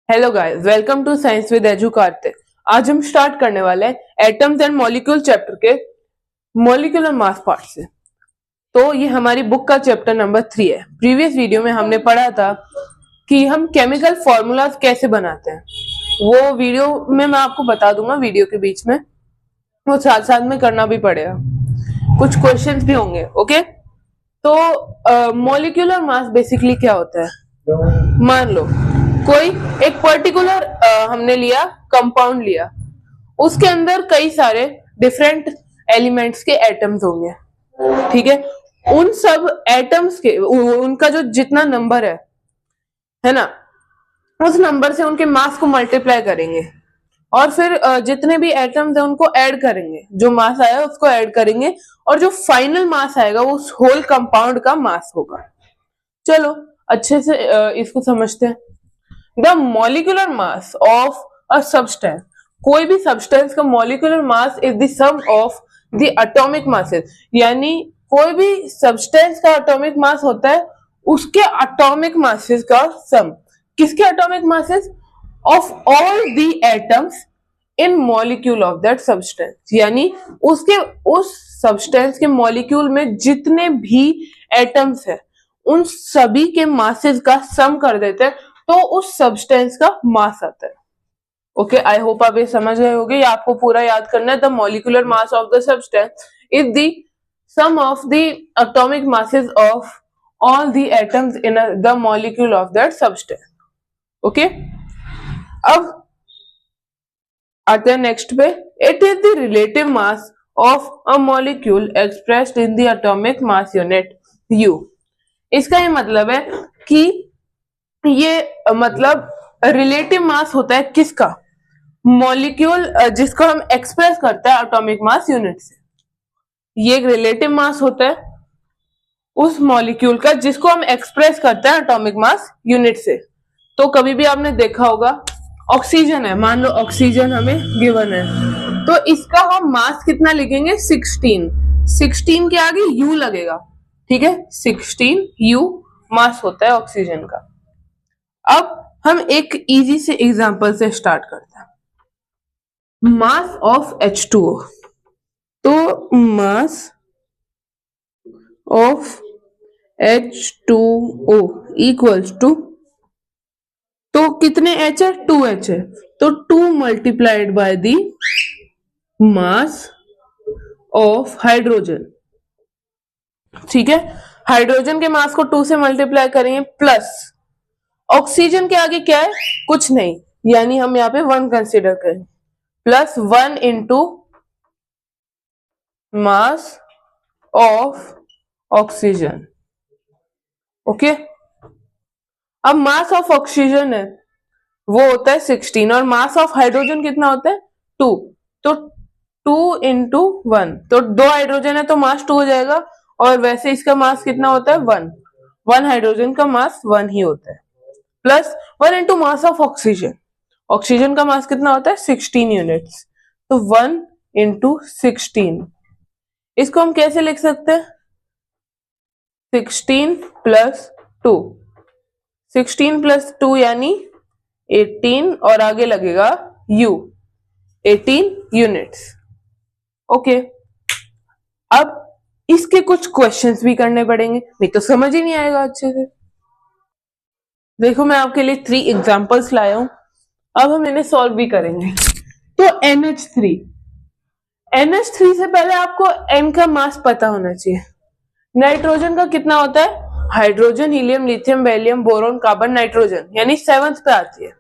Hello guys, welcome to science with Edu Kartik. आज हम start करने वाले हैं एटम्स एंड मॉलिक्यूल चैप्टर के मॉलिक्यूलर मास पार्ट से। तो ये हमारी बुक का चैप्टर नंबर 3 है। प्रीवियस वीडियो में हमने पढ़ा था कि हम केमिकल फॉर्मूलाज कैसे बनाते हैं। वो वीडियो में मैं आपको बता दूंगा वीडियो के बीच में, वो साथ साथ में करना भी पड़ेगा, कुछ क्वेश्चंस भी होंगे। ओके, तो मॉलिक्यूलर मास बेसिकली क्या होता है। मान लो कोई एक पर्टिकुलर हमने लिया कंपाउंड लिया, उसके अंदर कई सारे डिफरेंट एलिमेंट्स के एटम्स होंगे, ठीक है। उन सब एटम्स के उनका जो जितना नंबर है ना, उस नंबर से उनके मास को मल्टीप्लाई करेंगे और फिर जितने भी एटम्स है उनको ऐड करेंगे, जो मास आया उसको ऐड करेंगे और जो फाइनल मास आएगा वो उस होल कंपाउंड का मास होगा। चलो अच्छे से इसको समझते हैं। The molecular mass of a substance, कोई भी सब्सटेंस का molecular mass is the sum of the atomic masses, यानी कोई भी सब्सटेंस का एटॉमिक मास होता है उसके एटॉमिक मासेस का सम। किसके atomic masses? Of all the atoms in molecule of that substance, यानी उसके उस सब्सटेंस के मॉलिक्यूल में जितने भी एटम्स है उन सभी के मासेस का सम कर देते हैं तो उस सब्सटेंस का मास आता है। ओके, आई होप आप ये समझ गए होंगे। ये आपको पूरा याद करना है। The molecular mass of the substance is the sum of the atomic masses of all the atoms in the molecule of that substance. Okay, अब आते हैं नेक्स्ट पे। It is the relative mass of a molecule expressed in the atomic mass unit u. इसका ये मतलब है कि ये मतलब रिलेटिव मास होता है किसका? मॉलिक्यूल जिसको हम एक्सप्रेस करते हैं एटॉमिक मास यूनिट से, ये एक रिलेटिव मास होता है उस मॉलिक्यूल का जिसको हम एक्सप्रेस करते हैं एटॉमिक मास यूनिट से। तो कभी भी आपने देखा होगा ऑक्सीजन है, मान लो ऑक्सीजन हमें गिवन है, तो इसका हम मास कितना लिखेंगे? 16। 16 के आगे यू लगेगा, ठीक है। 16 यू मास होता है ऑक्सीजन का। अब हम एक इजी से एग्जांपल से स्टार्ट करते हैं। मास ऑफ H2O, तो mass of H2O equals to, तो कितने H है? 2H है, तो 2 multiplied by the mass of hydrogen, ठीक है। हाइड्रोजन के मास को 2 से मल्टीप्लाई करेंगे प्लस ऑक्सीजन के आगे क्या है? कुछ नहीं, यानी हम यहाँ पे 1 कंसीडर करें, plus 1 into mass of oxygen. Okay, अब मास ऑफ ऑक्सीजन है वो होता है 16 और मास ऑफ हाइड्रोजन कितना होता है? 2, तो 2 इंटू 1, तो 2 हाइड्रोजन है तो मास 2 हो जाएगा और वैसे इसका मास कितना होता है? 1। 1 हाइड्रोजन का मास 1 ही होता है, plus 1 into mass of oxygen. Oxygen का मास कितना होता है? 16 यूनिट्स, तो 1 इंटू 16। इसको हम कैसे लिख सकते हैं? 16 प्लस 2, 16 प्लस 2 यानी 18 और आगे लगेगा U, 18 यूनिट्स। ओके, अब इसके कुछ क्वेश्चंस भी करने पड़ेंगे, नहीं तो समझ ही नहीं आएगा अच्छे से। देखो मैं आपके लिए 3 एग्जांपल्स लाया हूं, अब हम इन्हें सॉल्व भी करेंगे। तो NH3, NH3 से पहले आपको N का मास पता होना चाहिए। नाइट्रोजन का कितना होता है? Hydrogen, helium, lithium, beryllium, boron, carbon, nitrogen, यानी 7th पे आती है।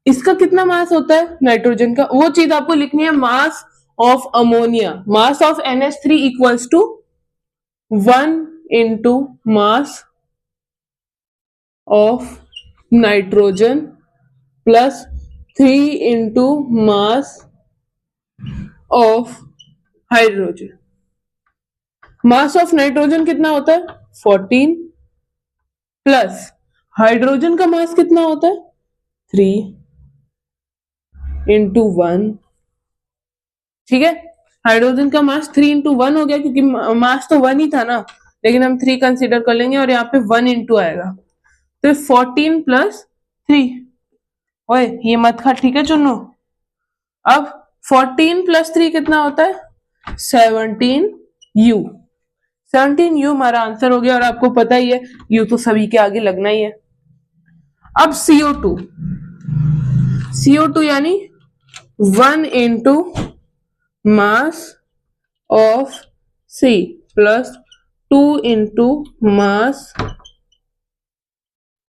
इसका कितना मास होता है नाइट्रोजन का? वो चीज आपको लिखनी है, mass of ammonia. Mass of NH3 equals to 1 into mass of nitrogen plus 3 into mass of hydrogen. Mass of nitrogen कितना होता है? 14 प्लस हाइड्रोजन का मास कितना होता है? 3 इंटू 1, ठीक है। हाइड्रोजन का मास 3 इंटू 1 हो गया क्योंकि मास तो 1 ही था ना, लेकिन हम 3 कंसीडर कर लेंगे और यहाँ पे 1 इंटू आएगा, तो 14 प्लस 3। ओए ये मत खा, ठीक है चुन्नू। अब 14 प्लस 3 कितना होता है? 17u। 17u हमारा आंसर हो गया, और आपको पता ही है यू तो सभी के आगे लगना ही है। अब CO2, CO2 यानी 1 into mass of C plus 2 into mass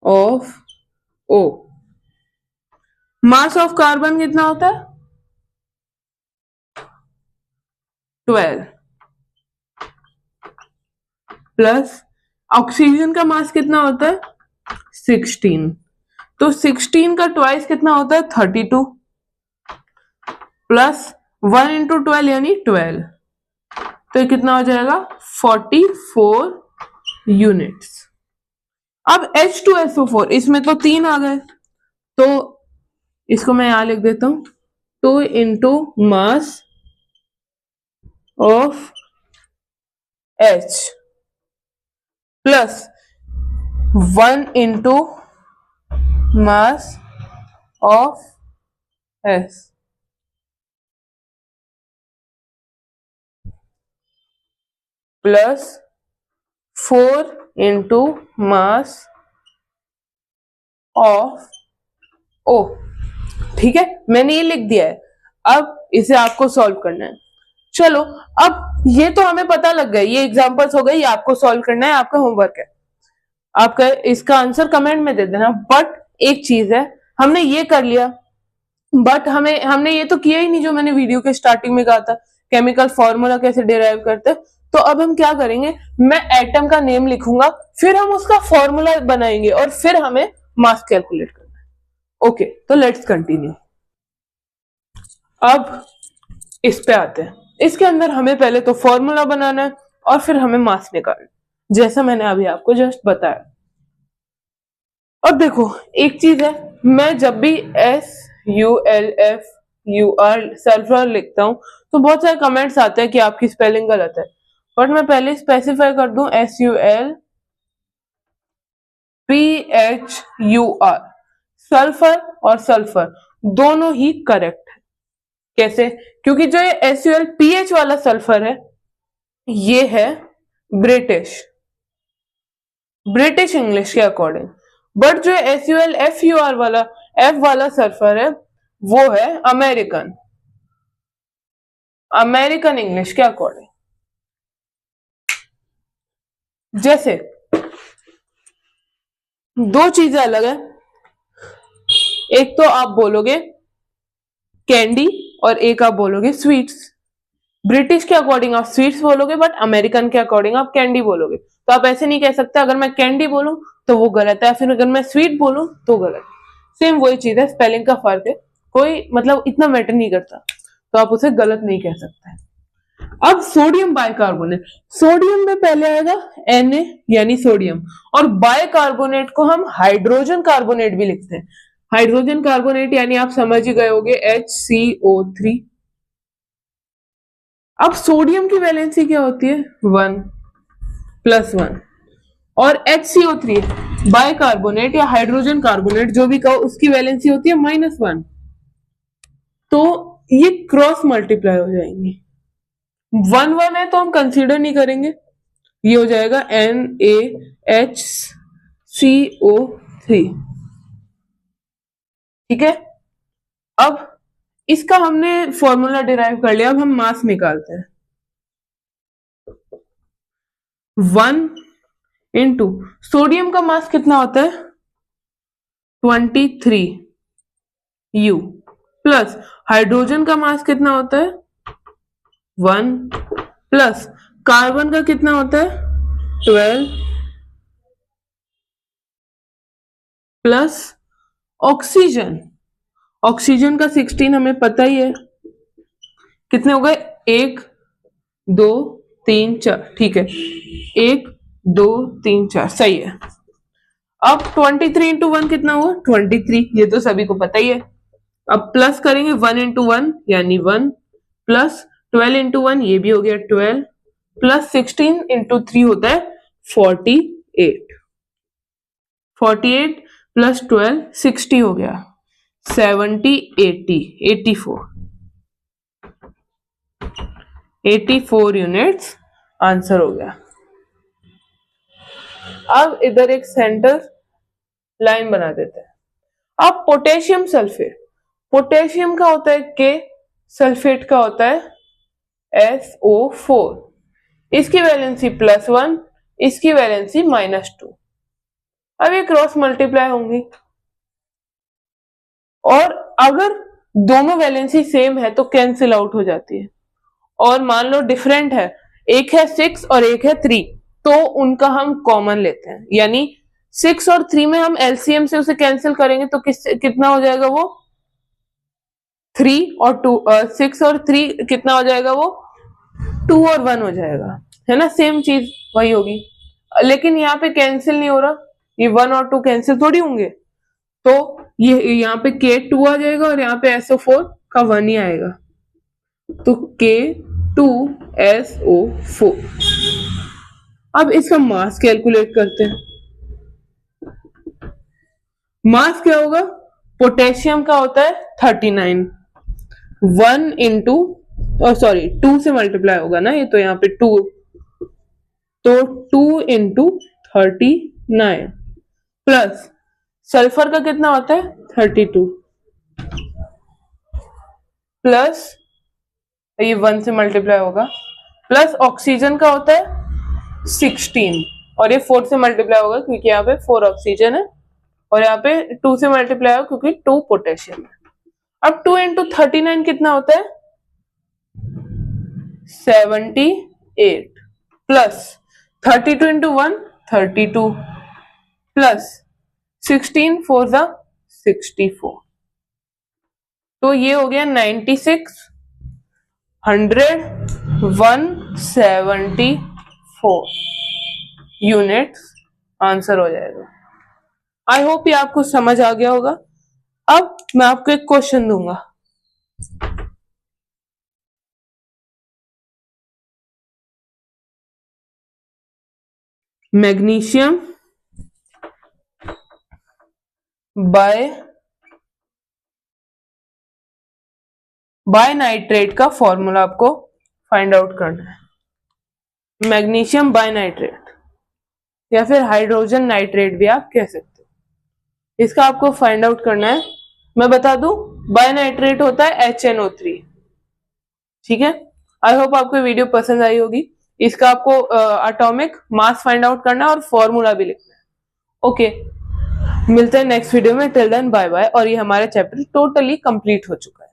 of O। Mass of carbon कितना होता है? 12 प्लस ऑक्सीजन का मास कितना होता है? 16। तो 16 का ट्वाइस कितना होता है? 32 प्लस 1 इंटू 12 यानी 12। तो ये कितना हो जाएगा? 44 यूनिट्स। अब H2SO4, इसमें तो 3 आ गए, तो इसको मैं यहां लिख देता हूं, 2 into mass of H plus 1 into mass of S plus 4 into mass of O। ठीक है, मैंने ये लिख दिया है। अब इसे आपको सॉल्व करना है। चलो, अब ये तो हमें पता लग गया, ये एग्जांपल्स हो गए, ये आपको सॉल्व करना है, आपका होमवर्क है। आपका इसका आंसर कमेंट में दे देना। बट एक चीज है, हमने ये कर लिया, बट हमने ये तो किया ही नहीं जो मैंने वीडियो के स्टार्टिंग में कहा था, केमिकल फॉर्मूला कैसे डिराइव करते। तो अब हम क्या करेंगे, मैं एटम का नेम लिखूंगा, फिर हम उसका फॉर्मूला बनाएंगे, और फिर हमें मास कैलकुलेट करना है। ओके, तो लेट्स कंटिन्यू। अब इस पे आते हैं। इसके अंदर हमें पहले तो फॉर्मूला बनाना है, और फिर हमें मास निकालना, जैसा मैंने अभी आपको जस्ट बताया। अब देखो एक चीज है, मैं जब भी SULFUR सल्फर लिखता हूं तो बहुत सारे कमेंट्स आते हैं कि आपकी स्पेलिंग गलत है, बट मैं पहले स्पेसिफाई कर दूं, SULPHUR, सल्फर और सल्फर दोनों ही करेक्ट है। कैसे? क्योंकि जो ये SULPH वाला सल्फर है, ये है ब्रिटिश इंग्लिश के अकॉर्डिंग, बट जो SULFUR वाला F वाला सल्फर है, वो है अमेरिकन इंग्लिश के अकॉर्डिंग। जैसे दो चीजें अलग है, एक तो आप बोलोगे कैंडी और एक आप बोलोगे स्वीट्स। ब्रिटिश के अकॉर्डिंग आप स्वीट्स बोलोगे, बट अमेरिकन के अकॉर्डिंग आप कैंडी बोलोगे। तो आप ऐसे नहीं कह सकते अगर मैं कैंडी बोलूं तो वो गलत है, फिर अगर मैं स्वीट बोलूं तो गलत है। सेम वही चीज है, स्पेलिंग का फर्क है, कोई मतलब इतना मैटर नहीं करता, तो आप उसे गलत नहीं कह सकते। अब सोडियम बाइकार्बोनेट, सोडियम में पहले आएगा Na यानी सोडियम, और बाइकार्बोनेट को हम हाइड्रोजन कार्बोनेट भी लिखते हैं। हाइड्रोजन कार्बोनेट यानी आप समझ ही गए होंगे HCO3। अब सोडियम की वैलेंसी क्या होती है? 1 +1, और HCO3 बाइकार्बोनेट या हाइड्रोजन कार्बोनेट जो भी कहो, उसकी वैलेंसी होती है -1। तो ये क्रॉस मल्टीप्लाई हो जाएंगे, 1 1 है तो हम कंसीडर नहीं करेंगे, ये हो जाएगा NaHCO3। ठीक है, अब इसका हमने फॉर्मूला डिराइव कर लिया, अब हम मास निकालते हैं। 1 इंटू सोडियम का मास कितना होता है? 23U प्लस हाइड्रोजन का मास कितना होता है? 1 प्लस कार्बन का कितना होता है? 12 प्लस ऑक्सीजन का 16 हमें पता ही है, कितने हो गए? 1 2 3 4। ठीक है, 1 2 3 4, सही है। अब 23 इंटू 1 कितना हुआ? 23, ये तो सभी को पता ही है। अब प्लस करेंगे 1 इंटू 1 यानी 1, प्लस 12 इंटू 1 ये भी हो गया 12, प्लस 16 इंटू 3 होता है 48। 48 प्लस 12 60 हो गया, 70 80 84 84 यूनिट्स आंसर हो गया। अब इधर एक सेंटर लाइन बना देते हैं। अब पोटेशियम सल्फेट, पोटेशियम का होता है के, सल्फेट का होता है SO4, इसकी वैलेंसी +1, इसकी वैलेंसी -2। अब ये क्रॉस मल्टीप्लाई होंगी और अगर दोनों वैलेंसी सेम है तो कैंसिल आउट हो जाती है, और मान लो डिफरेंट है, एक है 6 और एक है 3, तो उनका हम कॉमन लेते हैं, यानी 6 और 3 में हम एलसीएम से उसे कैंसिल करेंगे तो कितना हो जाएगा वो 3 और 2, 6 और 3 कितना हो जाएगा वो 2 और 1 हो जाएगा, है ना, सेम चीज वही होगी। लेकिन यहाँ पे कैंसिल नहीं हो रहा, ये 1 और 2 कैंसिल थोड़ी होंगे, तो ये यहाँ पे K2 आ जाएगा और यहाँ पे SO4 का 1 ही आएगा, तो K2SO4। अब इसका मास कैलकुलेट करते हैं। मास क्या होगा, पोटेशियम का होता है 39, 1 इंटू सॉरी 2 से मल्टीप्लाई होगा ना ये, तो यहाँ पे 2, तो 2 इंटू 39 प्लस सल्फर का कितना होता है 32 प्लस ये 1 से मल्टीप्लाई होगा, प्लस ऑक्सीजन का होता है 16 और ये 4 से मल्टीप्लाई होगा क्योंकि यहाँ पे 4 ऑक्सीजन है, और यहाँ पे 2 से मल्टीप्लाई होगा क्योंकि 2 पोटेशियम है। अब 2 इंटू 39 कितना होता है 78 प्लस 32 इंटू 1 32 प्लस 16 4 ज़ा 64, तो ये हो गया 96 100 174 यूनिट्स आंसर हो जाएगा। आई होप ये आपको समझ आ गया होगा। अब मैं आपको एक क्वेश्चन दूंगा, मैग्नीशियम बाय नाइट्रेट का फॉर्मूला आपको फाइंड आउट करना है। मैग्नीशियम बाय नाइट्रेट या फिर हाइड्रोजन नाइट्रेट भी आप कह सकते हो, इसका आपको फाइंड आउट करना है। मैं बता दूं, बाय नाइट्रेट होता है HNO3, ठीक है। आई होप आपको वीडियो पसंद आई होगी। इसका आपको एटॉमिक मास फाइंड आउट करना है और फॉर्मूला भी लिखना है। ओके, मिलते हैं नेक्स्ट वीडियो में। Till then bye bye. और ये हमारा चैप्टर टोटली कंप्लीट हो चुका है।